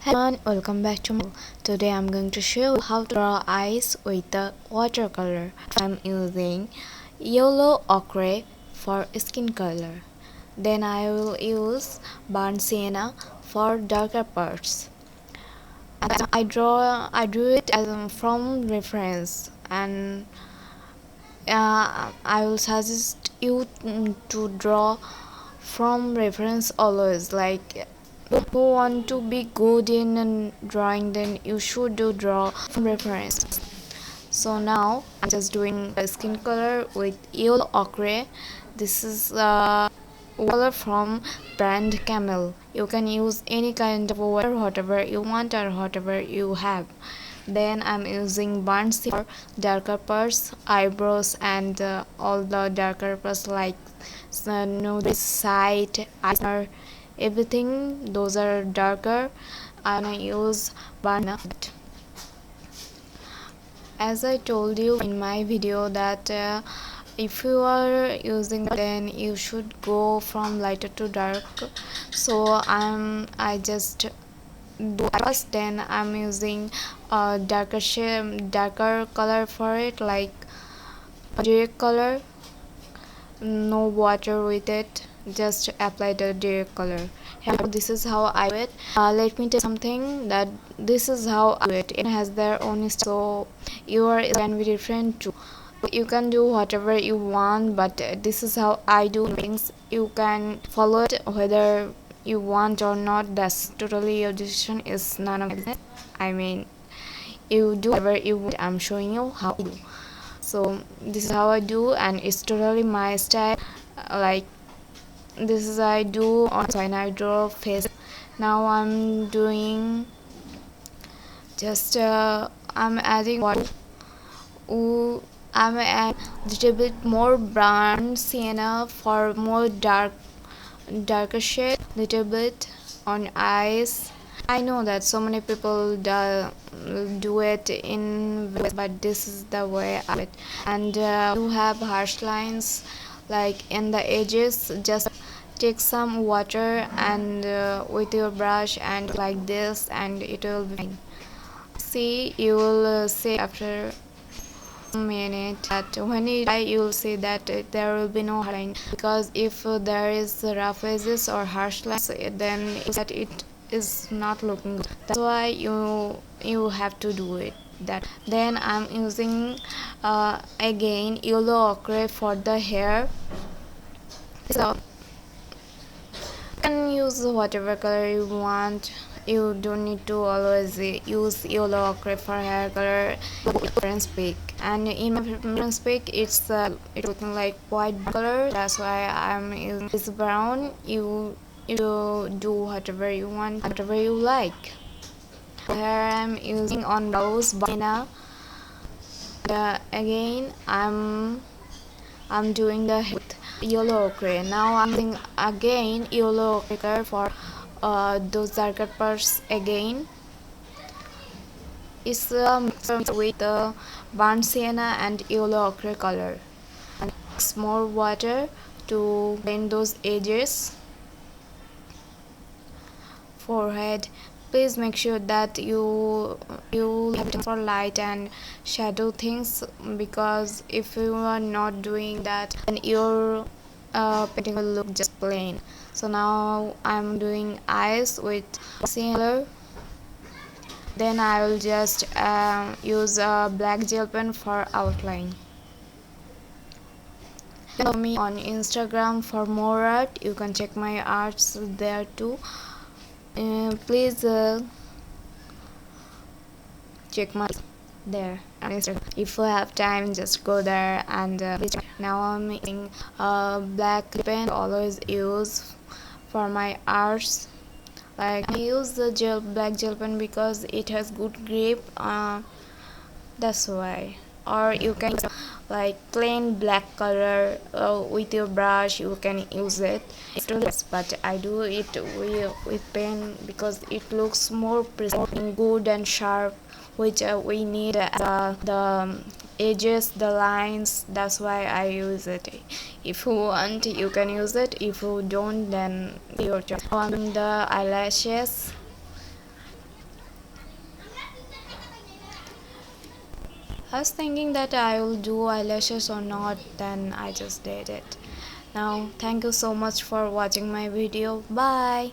Hello everyone, welcome back to my channel. Today I'm going to show you how to draw eyes with the watercolor. I'm using yellow ochre for skin color. Then I will use burnt sienna for darker parts. And I drew it from reference, and I will suggest you to draw from reference always. Like, if you want to be good in drawing, then you should do draw from reference. So now I'm just doing a skin color with yellow ochre. This is color from brand Camel. You can use any kind of water, whatever you want or whatever you have. Then I'm using burnt sienna for darker parts, eyebrows, and all the darker parts like this side, eyes, everything. Those are darker. I'm gonna use burnt. As I told you in my video that if you are using, then you should go from lighter to dark. So I just do first, then I'm using a darker color for it, like direct color, no water with it, just apply the direct color. This is how I do it. Let me tell you something, that this is how I do it. It has their own style, so yours can be different too. You can do whatever you want, but this is how I do things. You can follow it whether you want or not. That's totally your decision. Is none of my business. I mean, you do whatever you want. I'm showing you how to do. So this is how I do, and it's totally my style. Like, this is I do on when I draw face. Now I'm doing just I'm adding water. Ooh, I'm adding a little bit more brown sienna for more darker shade. Little bit on eyes. I know that so many people do it in ways, but this is the way I do it. And you have harsh lines like in the edges, just take some water and with your brush and like this, and it will be fine. See, you will see after a minute that when you try, you will see that there will be no line, because if there is rough edges or harsh lines, then that it is not looking good. That's why you have to do it that. Then I'm using again yellow ochre for the hair. So you can use whatever color you want. You don't need to always use yellow ochre for hair color. Preference pick, and in my preference pick, it's looking like white color. That's why I'm using this brown. You do whatever you want, whatever you like. Here I'm using on rose banana. Again I'm doing the with yellow ochre. Now I'm using again yellow ochre for those darker parts again. It's mixed with the burnt sienna and yellow ochre color, and mix more water to blend those edges. Forehead, please make sure that you have it for light and shadow things, because if you are not doing that, then your painting will look just plain. So now I'm doing eyes with color. Then I will just use a black gel pen for outline. Follow me on Instagram for more art. You can check my arts there too. Please check my there on Instagram. If you have time, just go there and now I'm using black pen. Always use for my arts. Like, I use the black gel pen because it has good grip. That's why. Or you can use like plain black color with your brush. You can use it. But I do it with pen because it looks more precise and good and sharp, which we need the edges, the lines. That's why I use it. If you want, you can use it. If you don't, then your choice. On the eyelashes, I was thinking that I will do eyelashes or not, then I just did it. Now thank you so much for watching my video. Bye.